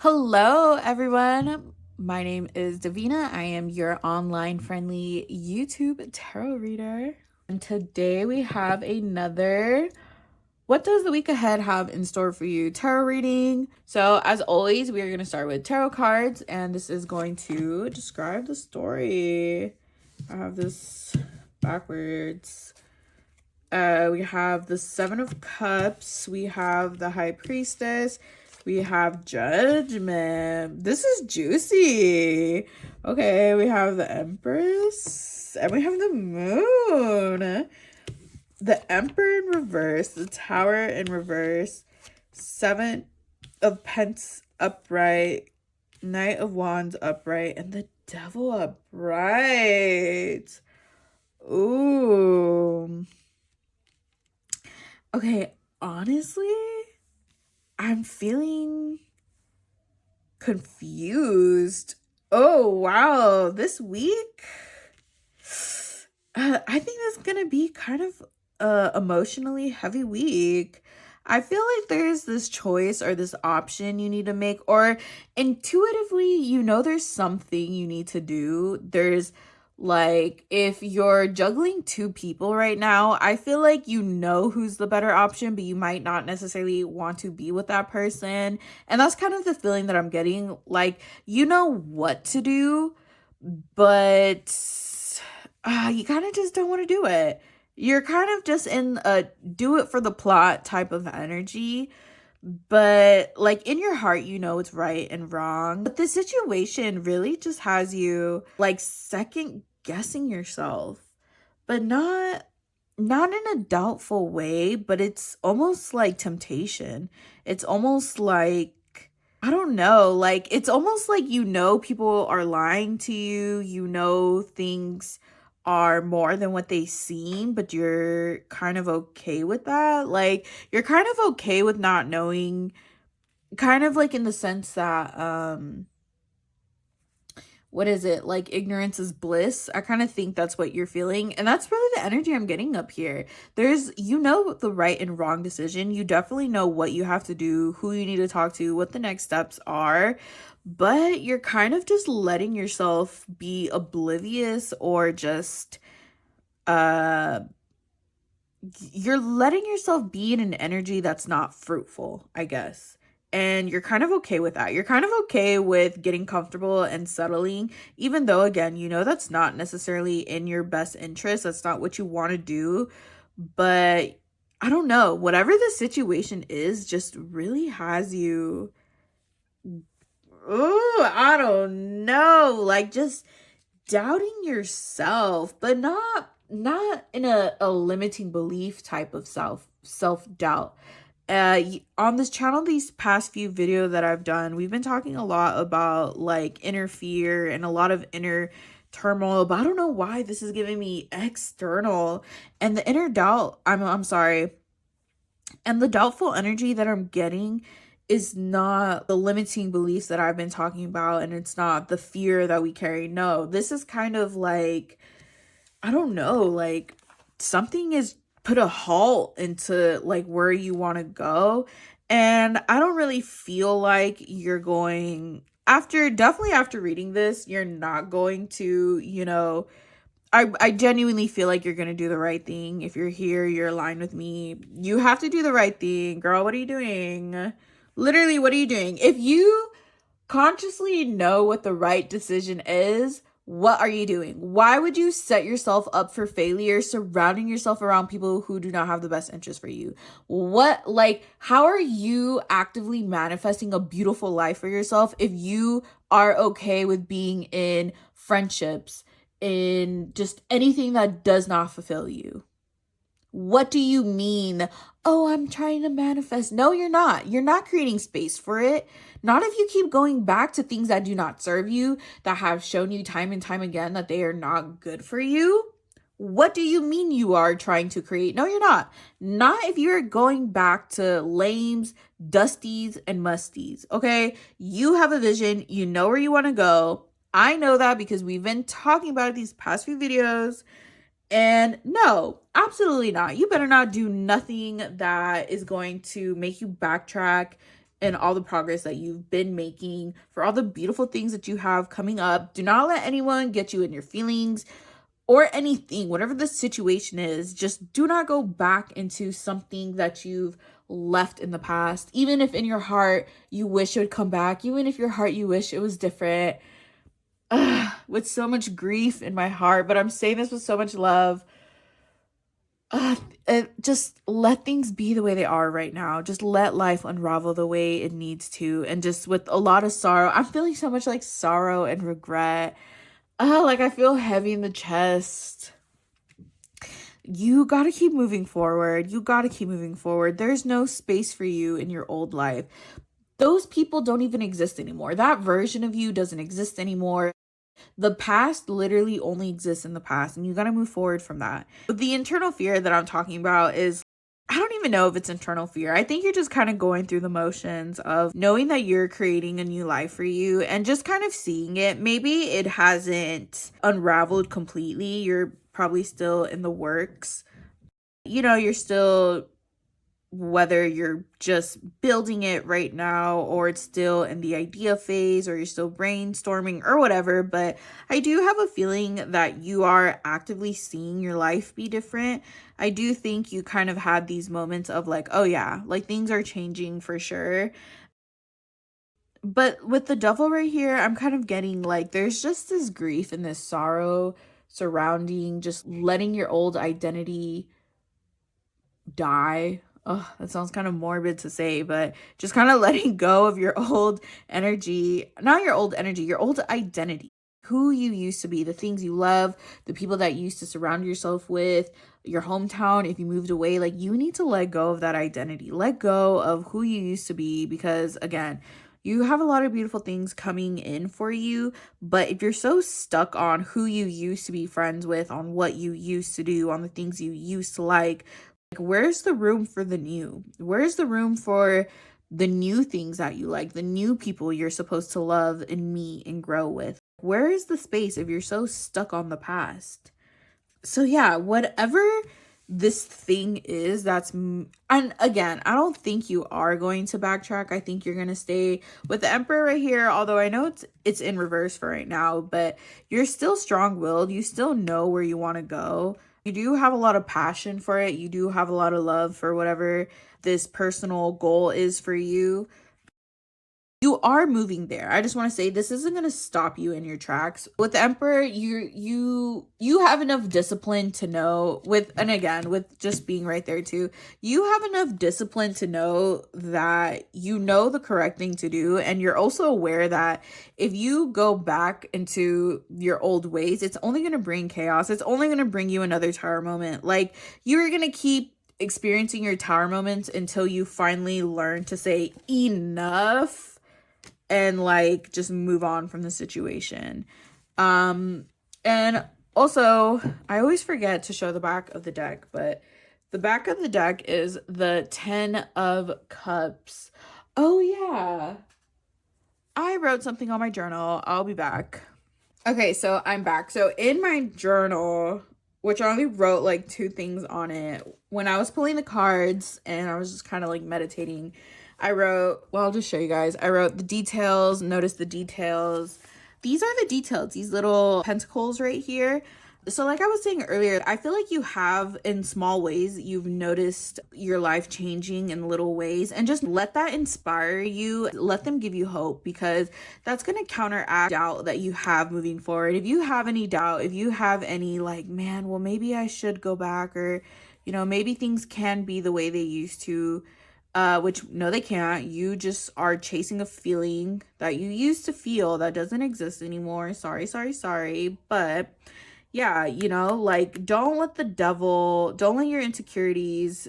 Hello, everyone. My name is Davina. I am your online friendly YouTube tarot reader. And today we have another What Does the Week Ahead Have in Store for You tarot reading. So, as always, we are going to start with tarot cards, and this is going to describe the story. I have this backwards. We have the Seven of Cups. We have the High Priestess. We have Judgment. This is juicy. Okay, we have the Empress. And we have the Moon. The Emperor in reverse. The Tower in reverse. Seven of Pence upright. Knight of Wands upright. And the Devil upright. Ooh. Okay, honestly, I'm feeling confused. Oh, wow. This week, I think it's gonna be kind of emotionally heavy week. I feel like there's this choice or this option you need to make, or intuitively, there's something you need to do. There's like, if you're juggling two people right now, I feel like who's the better option, but you might not necessarily want to be with that person. And that's kind of the feeling that I'm getting. Like, you know what to do, but you kind of just don't want to do it. You're kind of just in a do it for the plot type of energy, but like in your heart, it's right and wrong. But the situation really just has you like second guessing yourself, but not in a doubtful way, but it's almost like temptation. It's almost like, I don't know, like it's almost like people are lying to you, things are more than what they seem, but you're kind of okay with that. Like you're kind of okay with not knowing, kind of like in the sense that what is it, like ignorance is bliss. I kind of think that's what you're feeling, and that's really the energy I'm getting up here. There's the right and wrong decision. You definitely know what you have to do, who you need to talk to, what the next steps are, but you're kind of just letting yourself be oblivious, or just uh you're letting yourself be in an energy that's not fruitful, I guess. And you're kind of okay with that. You're kind of okay with getting comfortable and settling, even though, again, that's not necessarily in your best interest. That's not what you want to do. But I don't know. Whatever the situation is, just really has you. Ooh, I don't know. Like, just doubting yourself, but not in a limiting belief type of self-doubt. On this channel, these past few videos that I've done, we've been talking a lot about like inner fear and a lot of inner turmoil, but I don't know why this is giving me external and the inner doubt. I'm sorry. And the doubtful energy that I'm getting is not the limiting beliefs that I've been talking about, and it's not the fear that we carry. No, this is kind of like, I don't know, like something is put a halt into like where you want to go. And I don't really feel like you're going definitely after reading this, you're not going to, I genuinely feel like you're going to do the right thing. If you're here, you're aligned with me. You have to do the right thing. Girl, what are you doing? Literally, what are you doing? If you consciously know what the right decision is, what are you doing? Why would you set yourself up for failure surrounding yourself around people who do not have the best interest for you? How are you actively manifesting a beautiful life for yourself if you are okay with being in friendships, in just anything that does not fulfill you? What do you mean? Oh, I'm trying to manifest. No, you're not. You're not creating space for it. Not if you keep going back to things that do not serve you, that have shown you time and time again that they are not good for you. What do you mean you are trying to create? No, you're not. Not if you're going back to lames, dusties, and musties. Okay? You have a vision. You know where you want to go. I know that because we've been talking about it these past few videos. And no, absolutely not. You better not do nothing that is going to make you backtrack and all the progress that you've been making, for all the beautiful things that you have coming up. Do not let anyone get you in your feelings or anything, whatever the situation is. Just do not go back into something that you've left in the past. Even if in your heart you wish it would come back, even if your heart you wish it was different. With so much grief in my heart, but I'm saying this with so much love. uh, just let things be the way they are right now. Just let life unravel the way it needs to. And just with a lot of sorrow, I'm feeling so much like sorrow and regret. Like I feel heavy in the chest. You gotta keep moving forward. You gotta keep moving forward. There's no space for you in your old life. Those people don't even exist anymore. That version of you doesn't exist anymore. The past literally only exists in the past, and you got to move forward from that. The internal fear that I'm talking about is, I don't even know if it's internal fear. I think you're just kind of going through the motions of knowing that you're creating a new life for you and just kind of seeing it. Maybe it hasn't unraveled completely. You're probably still in the works. You're still, whether you're just building it right now or it's still in the idea phase or you're still brainstorming or whatever, but I do have a feeling that you are actively seeing your life be different. I do think you kind of had these moments of like, oh yeah, like things are changing for sure. But with the devil right here, I'm kind of getting like there's just this grief and this sorrow surrounding just letting your old identity die. Oh, that sounds kind of morbid to say, but just kind of letting go of your old energy, not your old energy, your old identity, who you used to be, the things you love, the people that you used to surround yourself with, your hometown. If you moved away, like you need to let go of that identity, let go of who you used to be, because again, you have a lot of beautiful things coming in for you. But if you're so stuck on who you used to be friends with, on what you used to do, on the things you used to like, where's the room for the new? Where's the room for the new things that you like, the new people you're supposed to love and meet and grow with? Where is the space if you're so stuck on the past? So yeah, whatever this thing is, and again, I don't think you are going to backtrack. I think you're going to stay with the Emperor right here, although I know it's in reverse for right now, but you're still strong-willed. You still know where you want to go. You do have a lot of passion for it. You do have a lot of love for whatever this personal goal is for you. You are moving there. I just want to say this isn't going to stop you in your tracks. With the Emperor, you have enough discipline to know, and again, with just being right there too, you have enough discipline to know that you know the correct thing to do, and you're also aware that if you go back into your old ways, it's only going to bring chaos. It's only going to bring you another tower moment. Like, you're going to keep experiencing your tower moments until you finally learn to say enough and like just move on from the situation. And also, I always forget to show the back of the deck, but the back of the deck is the 10 of Cups. Oh yeah, I wrote something on my journal. I'll be back. Okay, so I'm back. So in my journal, which I only wrote like 2 things on it, when I was pulling the cards and I was just kind of like meditating, I wrote, well, I'll just show you guys. I wrote the details, notice the details. These are the details, these little pentacles right here. So like I was saying earlier, I feel like you have, in small ways, you've noticed your life changing in little ways, and just let that inspire you. Let them give you hope, because that's going to counteract doubt that you have moving forward. If you have any doubt, if you have any like, man, well, maybe I should go back, or, maybe things can be the way they used to, which no, they can't. You just are chasing a feeling that you used to feel that doesn't exist anymore. Sorry. But yeah, like don't let your insecurities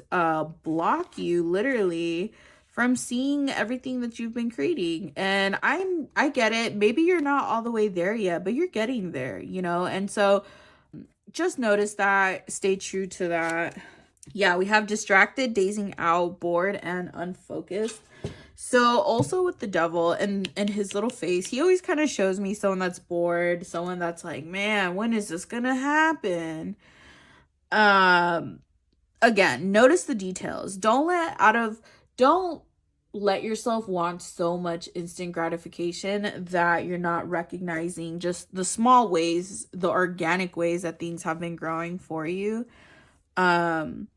block you literally from seeing everything that you've been creating. And I get it. Maybe you're not all the way there yet, but you're getting there, and so just notice that, stay true to that. Yeah, we have distracted, dazing out, bored, and unfocused. So also with the devil and his little face, he always kind of shows me someone that's bored, someone that's like, man, when is this gonna happen? Again, notice the details. Don't let yourself want so much instant gratification that you're not recognizing just the small ways, the organic ways that things have been growing for you. Um,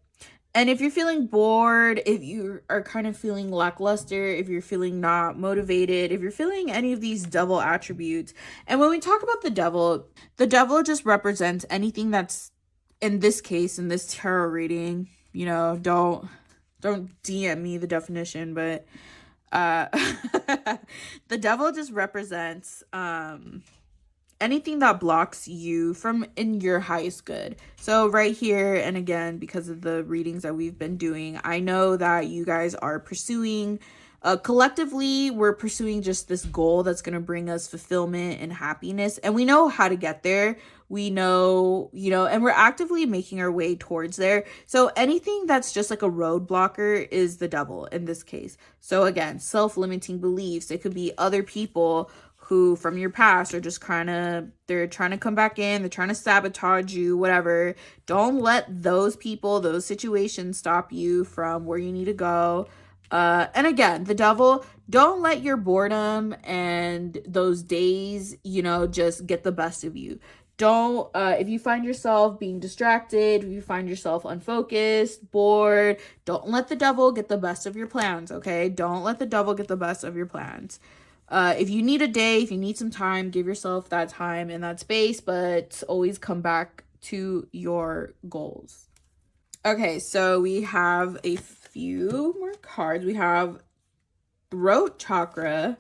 and if you're feeling bored, if you are kind of feeling lackluster, if you're feeling not motivated, if you're feeling any of these devil attributes, and when we talk about the devil just represents anything that's, in this case, in this tarot reading, don't DM me the definition, but uh the devil just represents anything that blocks you from in your highest good. So right here, and again, because of the readings that we've been doing, I know that you guys are pursuing, collectively, we're pursuing just this goal that's going to bring us fulfillment and happiness. And we know how to get there. We know, and we're actively making our way towards there. So anything that's just like a roadblocker is the devil in this case. So again, self-limiting beliefs. It could be other people who from your past are just they're trying to come back in, they're trying to sabotage you, whatever. Don't let those people, those situations stop you from where you need to go. And again, the devil, don't let your boredom and those days, just get the best of you. Don't, if you find yourself being distracted, if you find yourself unfocused, bored, don't let the devil get the best of your plans, okay? Don't let the devil get the best of your plans. If you need a day, if you need some time, give yourself that time and that space, but always come back to your goals. Okay, so we have a few more cards. We have throat chakra.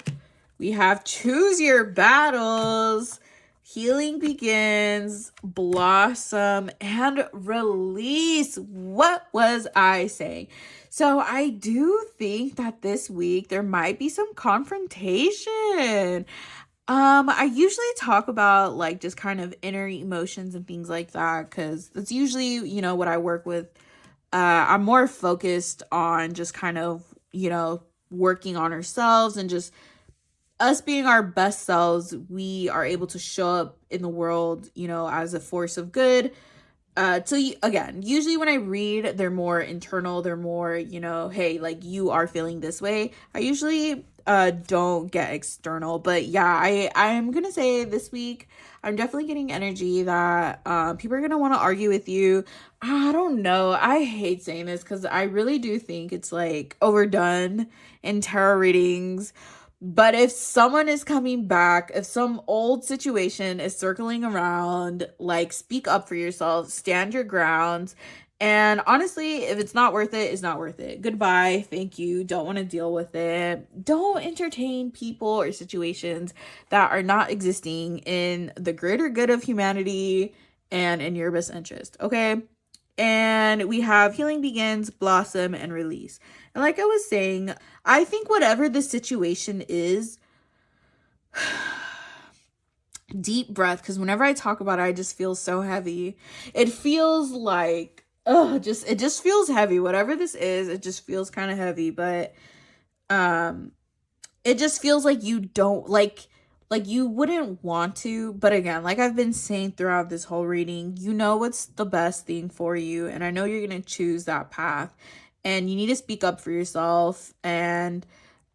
We have choose your battles. Healing begins, blossom, and release. What was I saying? So I do think that this week there might be some confrontation. I usually talk about like just kind of inner emotions and things like that because that's usually, what I work with. I'm more focused on just kind of, working on ourselves and just us being our best selves. We are able to show up in the world, as a force of good. So again, usually when I read, they're more internal, they're more, hey, like you are feeling this way. I usually don't get external, but yeah, I'm gonna say this week I'm definitely getting energy that people are gonna want to argue with you. I don't know, I hate saying this because I really do think it's like overdone in tarot readings. But if someone is coming back, if some old situation is circling around, like speak up for yourself, stand your ground. And honestly, if it's not worth it, it's not worth it. Goodbye. Thank you. Don't want to deal with it. Don't entertain people or situations that are not existing in the greater good of humanity and in your best interest. Okay. And we have healing begins, blossom, and release. And like I was saying, I think whatever the situation is, deep breath, because whenever I talk about it, I just feel so heavy. It feels like, it just feels heavy. Whatever this is, it just feels kind of heavy. But it just feels like you don't like you wouldn't want to. But again, like I've been saying throughout this whole reading, what's the best thing for you, and I know you're gonna choose that path, and you need to speak up for yourself. And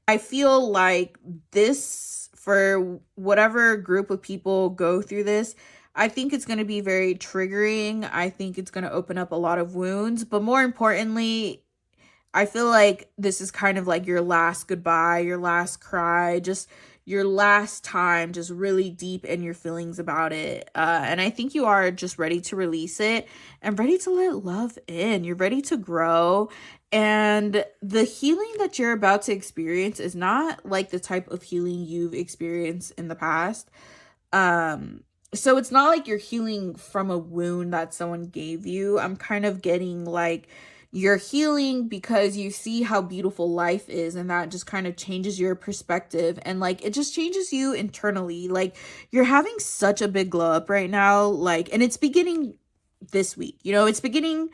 I feel like this, for whatever group of people go through this, I think it's going to be very triggering. I think it's going to open up a lot of wounds, but more importantly, I feel like this is kind of like your last goodbye, your last cry, just your last time, just really deep in your feelings about it. And I think you are just ready to release it and ready to let love in. You're ready to grow. And the healing that you're about to experience is not like the type of healing you've experienced in the past. So it's not like you're healing from a wound that someone gave you. I'm kind of getting like you're healing because you see how beautiful life is, and that just kind of changes your perspective, and like it just changes you internally. Like you're having such a big glow up right now, like, and it's beginning this week, it's beginning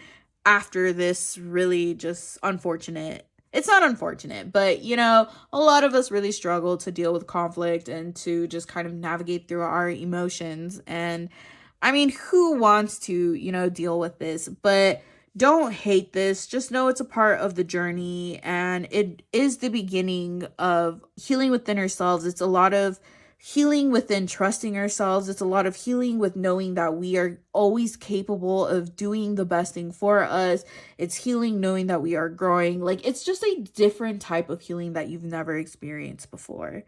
after this really just unfortunate, it's not unfortunate, but a lot of us really struggle to deal with conflict and to just kind of navigate through our emotions. And I mean, who wants to, deal with this? But Don't hate this. Just know it's a part of the journey, and it is the beginning of healing within ourselves. It's a lot of healing within trusting ourselves. It's a lot of healing with knowing that we are always capable of doing the best thing for us. It's healing knowing that we are growing. Like, it's just a different type of healing that you've never experienced before.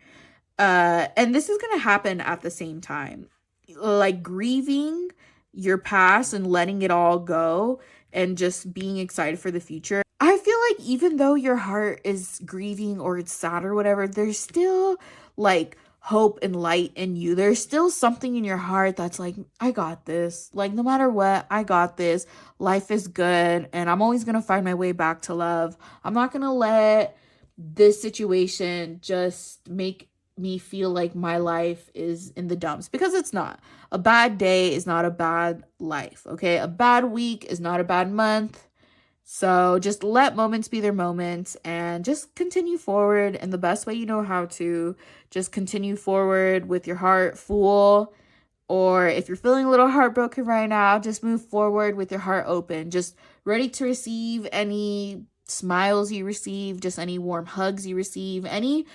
And this is going to happen at the same time. Like, grieving your past and letting it all go and just being excited for the future. I feel like even though your heart is grieving or it's sad or whatever, there's still like hope and light in you. There's still something in your heart that's like, I got this. Like, no matter what, I got this. Life is good, and I'm always going to find my way back to love. I'm not going to let this situation just make me feel like my life is in the dumps, because it's not. A bad day is not a bad life, okay? A bad week is not a bad month. So just let moments be their moments and just continue forward in the best way you know how to. Just continue forward with your heart full. Or if you're feeling a little heartbroken right now, just move forward with your heart open. Just ready to receive any smiles you receive, just any warm hugs you receive, any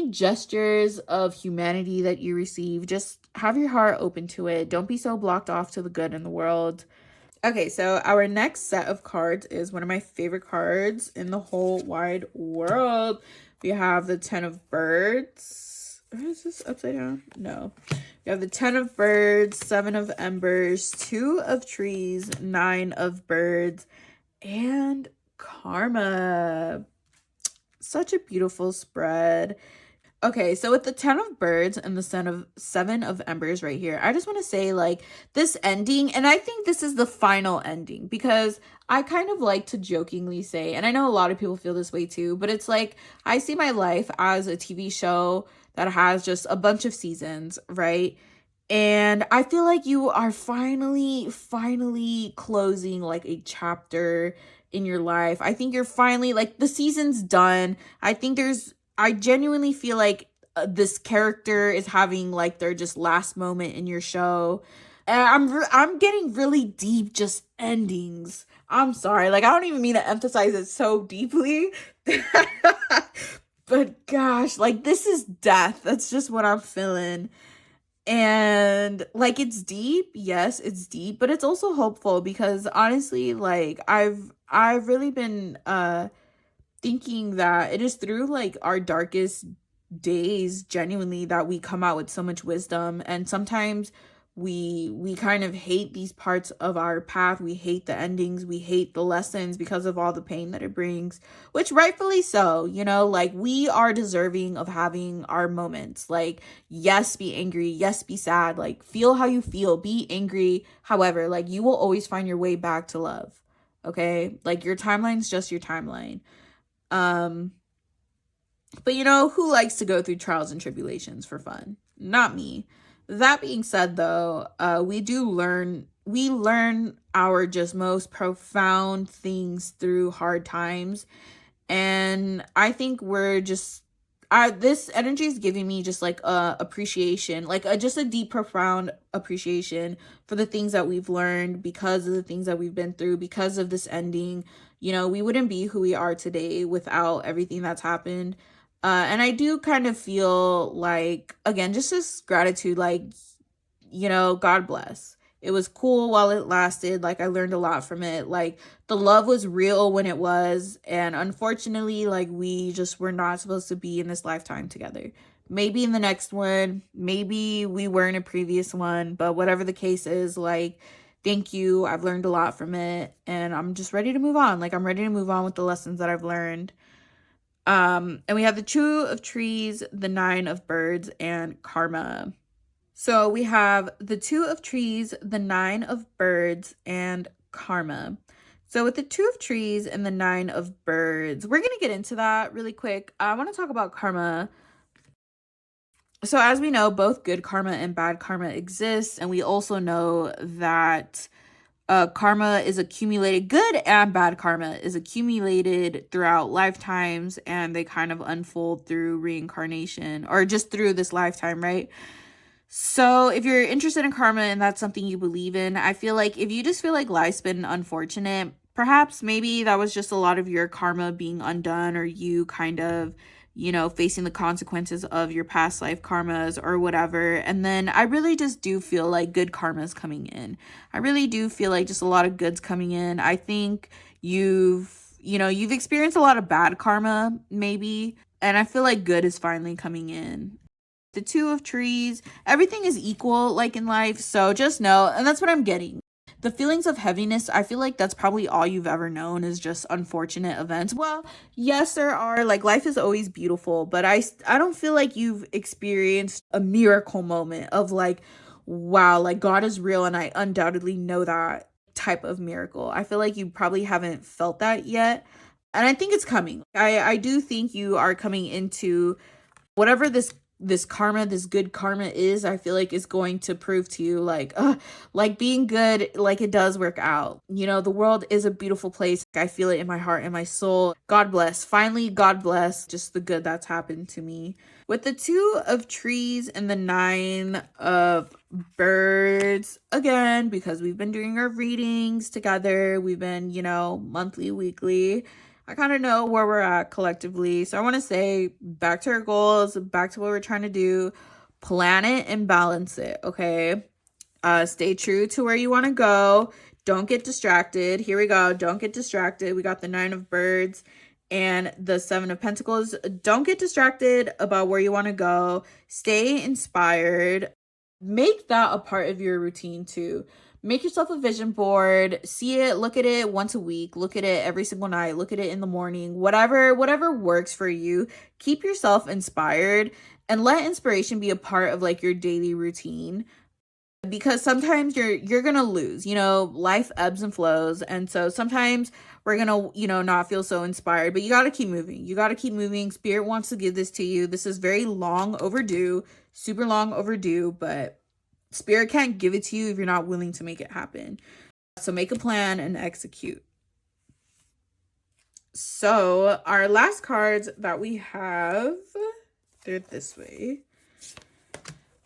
gestures of humanity that you receive. Just have your heart open to it. Don't be so blocked off to the good in the world. Okay, so our next set of cards is one of my favorite cards in the whole wide world. We have the 10 of birds. Is this upside down? No. We have the 10 of birds, 7 of embers, 2 of trees, 9 of birds, and karma. Such a beautiful spread. Okay, so with the 10 of birds and the 7 of embers right here, I just want to say, like, this ending, and I think this is the final ending, because I kind of like to jokingly say, and I know a lot of people feel this way too, but it's like, I see my life as a TV show that has just a bunch of seasons, right? And I feel like you are finally closing like a chapter in your life. I think you're finally, like, the season's done. I genuinely feel like this character is having like their just last moment in your show. And I'm getting really deep just endings. I'm sorry. Like, I don't even mean to emphasize it so deeply. But gosh, like, this is death. That's just what I'm feeling. And like, it's deep. Yes, it's deep, but it's also hopeful, because honestly, like, I've really been thinking that it is through like our darkest days, genuinely, that we come out with so much wisdom. And sometimes we kind of hate these parts of our path. We hate the endings, we hate the lessons because of all the pain that it brings, which rightfully so. Like, we are deserving of having our moments. Like, yes, be angry, yes, be sad, like, feel how you feel, be angry. However, like, you will always find your way back to love. Okay, like, your timeline's just your timeline. But who likes to go through trials and tribulations for fun? Not me. That being said, though, we learn our just most profound things through hard times. And I think this energy is giving me just like a appreciation, like just a deep, profound appreciation for the things that we've learned because of the things that we've been through, because of this ending. We wouldn't be who we are today without everything that's happened. And I do kind of feel like, again, just this gratitude, like, God bless. It was cool while it lasted. Like, I learned a lot from it. Like, the love was real when it was. And unfortunately, like, we just were not supposed to be in this lifetime together. Maybe in the next one. Maybe we were in a previous one. But whatever the case is, like, thank you. I've learned a lot from it. And I'm just ready to move on. Like, I'm ready to move on with the lessons that I've learned. And we have the 2 of trees, the 9 of birds, and karma. So we have the 2 of trees, the 9 of birds, and karma. So with the 2 of trees and the 9 of birds, we're going to get into that really quick. I want to talk about karma. So as we know, both good karma and bad karma exist. And we also know that karma is accumulated, good and bad karma is accumulated throughout lifetimes, and they kind of unfold through reincarnation, or just through this lifetime, right? So if you're interested in karma and that's something you believe in, I feel like if you just feel like life's been unfortunate, Perhaps maybe that was just a lot of your karma being undone, or you kind of, facing the consequences of your past life karmas or whatever. And then I really just do feel like good karma is coming in. I really do feel like just a lot of goods coming in. I think you've experienced a lot of bad karma, maybe. And I feel like good is finally coming in. The two of trees, everything is equal, like in life. So just know, and that's what I'm getting. The feelings of heaviness, I feel like that's probably all you've ever known is just unfortunate events. Well, yes, there are, like, life is always beautiful, but I don't feel like you've experienced a miracle moment of like, wow, like God is real, and I undoubtedly know that type of miracle. I feel like you probably haven't felt that yet. And I think it's coming. I do think you are coming into whatever this karma, this good karma is. I feel like is going to prove to you like being good, like it does work out. The world is a beautiful place. I feel it in my heart and my soul. God bless. Finally, God bless just the good that's happened to me. With the two of trees and the nine of birds, again, because we've been doing our readings together, we've been, monthly, weekly, I kind of know where we're at collectively. So I want to say back to our goals, back to what we're trying to do, plan it and balance it, okay? Stay true to where you want to go. Don't get distracted. Here we go. Don't get distracted. We got the nine of birds and the seven of pentacles. Don't get distracted about where you want to go. Stay inspired. Make that a part of your routine too. Make yourself a vision board. See it, look at it once a week, look at it every single night, look at it in the morning, whatever works for you. Keep yourself inspired and let inspiration be a part of like your daily routine, because sometimes you're gonna lose. Life ebbs and flows, and so sometimes we're gonna not feel so inspired, but you got to keep moving. Spirit wants to give this to you. This is very long overdue, super long overdue, but Spirit can't give it to you if you're not willing to make it happen. So make a plan and execute. So our last cards that we have, they're this way.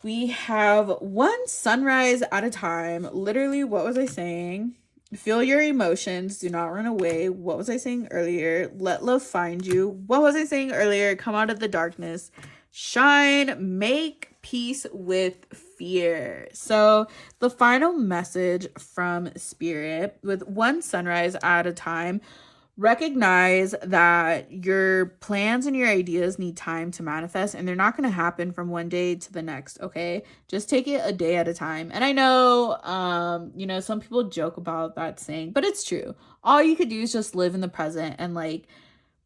We have one sunrise at a time. Literally, what was I saying? Feel your emotions. Do not run away. What was I saying earlier? Let love find you. What was I saying earlier? Come out of the darkness. Shine. Make peace with fear. So the final message from Spirit, with one sunrise at a time, recognize that your plans and your ideas need time to manifest, and they're not going to happen from one day to the next, okay? Just take it a day at a time. And I know some people joke about that saying, but it's true. All you could do is just live in the present and like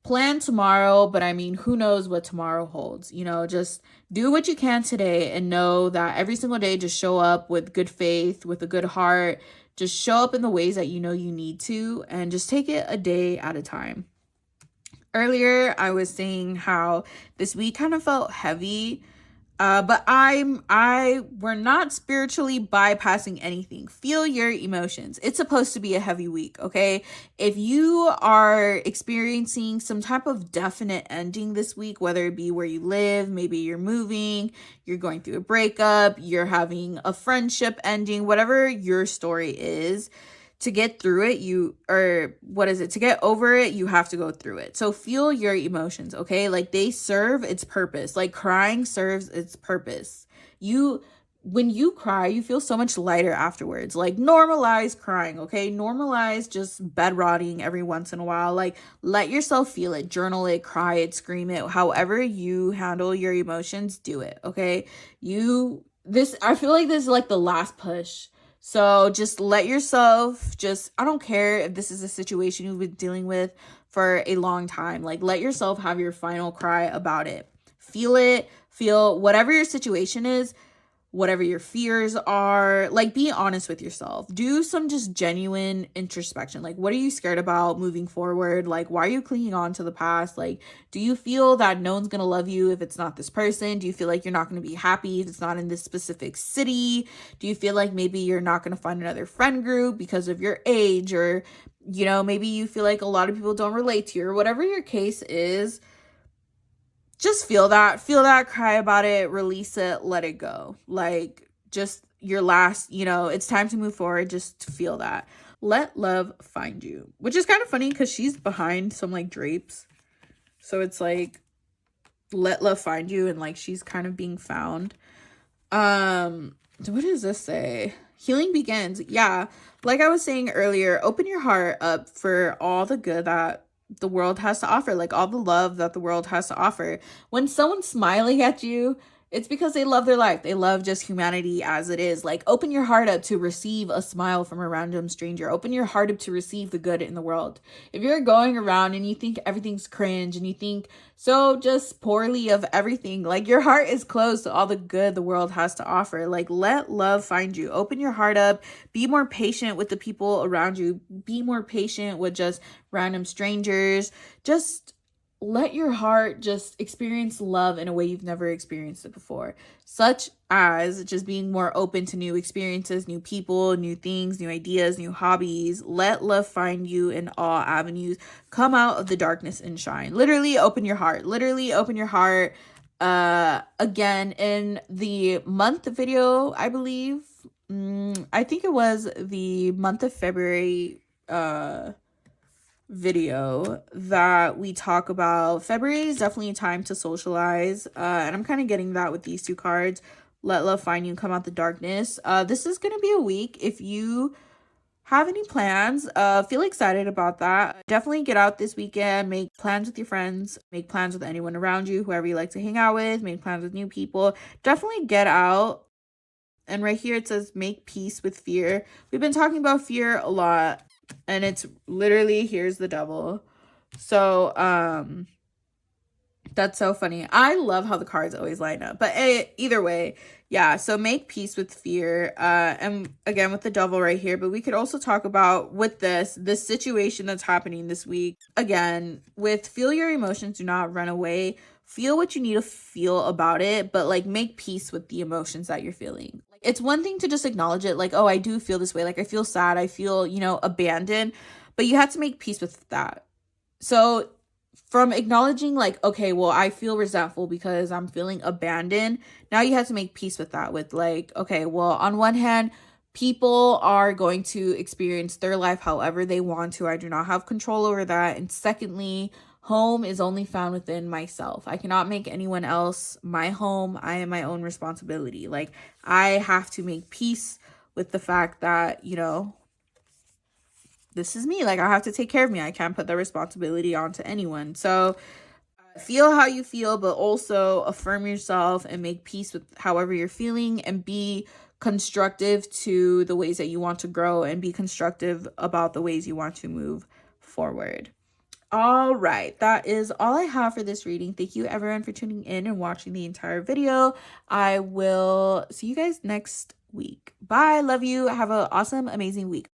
plan tomorrow, but I mean, who knows what tomorrow holds? Just do what you can today and know that every single day, just show up with good faith, with a good heart. Just show up in the ways that you need to, and just take it a day at a time. Earlier, I was saying how this week kind of felt heavy, but we're not spiritually bypassing anything. Feel your emotions. It's supposed to be a heavy week, okay? If you are experiencing some type of definite ending this week, whether it be where you live, maybe you're moving, you're going through a breakup, you're having a friendship ending, whatever your story is, to get through it, to get over it, you have to go through it. So feel your emotions, okay? Like they serve its purpose. Like crying serves its purpose. When you cry, you feel so much lighter afterwards. Like normalize crying, okay? Normalize just bed rotting every once in a while. Like let yourself feel it, journal it, cry it, scream it. However you handle your emotions, do it, okay? I feel like this is like the last push. So just let yourself I don't care if this is a situation you've been dealing with for a long time. Like let yourself have your final cry about it. Feel whatever your situation is, whatever your fears are, like be honest with yourself. Do some just genuine introspection. Like what are you scared about moving forward? Like why are you clinging on to the past? Like do you feel that no one's gonna love you if it's not this person? Do you feel like you're not gonna be happy if it's not in this specific city? Do you feel like maybe you're not gonna find another friend group because of your age, or maybe you feel like a lot of people don't relate to you, or whatever your case is? Just feel that, cry about it, release it, let it go. Like just your last, it's time to move forward. Just feel that. let love find you, which is kind of funny because she's behind some like drapes. So it's like, let love find you, and like she's kind of being found. What does this say? Healing begins. Yeah, like I was saying earlier, open your heart up for all the good that the world has to offer, like all the love that the world has to offer. When someone's smiling at you, it's because they love their life. They love just humanity as it is. Like, open your heart up to receive a smile from a random stranger. Open your heart up to receive the good in the world. If you're going around and you think everything's cringe and you think so just poorly of everything, like, your heart is closed to all the good the world has to offer. Like, let love find you. Open your heart up. Be more patient with the people around you. Be more patient with just random strangers. Just let your heart just experience love in a way you've never experienced it before, such as just being more open to new experiences, new people, new things, new ideas, new hobbies. Let love find you in all avenues. Come out of the darkness and shine. Literally open your heart. Literally open your heart. Again, in the month video, I believe, I think it was the month of February, video that we talk about. February is definitely a time to socialize, and I'm kind of getting that with these two cards. Let love find you, come out the darkness. This is gonna be a week. If you have any plans, feel excited about that. Definitely get out this weekend, make plans with your friends, make plans with anyone around you, whoever you like to hang out with, make plans with new people. Definitely get out. And right here it says make peace with fear. We've been talking about fear a lot, and it's literally, here's the devil. So that's so funny. I love how the cards always line up, but either way, yeah. So make peace with fear, and again with the devil right here. But we could also talk about with this situation that's happening this week, again with feel your emotions, do not run away. Feel what you need to feel about it, but like make peace with the emotions that you're feeling. It's one thing to just acknowledge it, like, oh, I do feel this way, like I feel sad, I feel, abandoned, but you have to make peace with that. So from acknowledging like, okay, well, I feel resentful because I'm feeling abandoned, now you have to make peace with that, with like, okay, well, on one hand, people are going to experience their life however they want to. I do not have control over that. And secondly, home is only found within myself. I cannot make anyone else my home. I am my own responsibility. Like, I have to make peace with the fact that, this is me. Like, I have to take care of me. I can't put the responsibility onto anyone. So feel how you feel, but also affirm yourself and make peace with however you're feeling, and be constructive to the ways that you want to grow, and be constructive about the ways you want to move forward. All right, that is all I have for this reading. Thank you everyone for tuning in and watching the entire video. I will see you guys next week. Bye. Love you. Have an awesome, amazing week.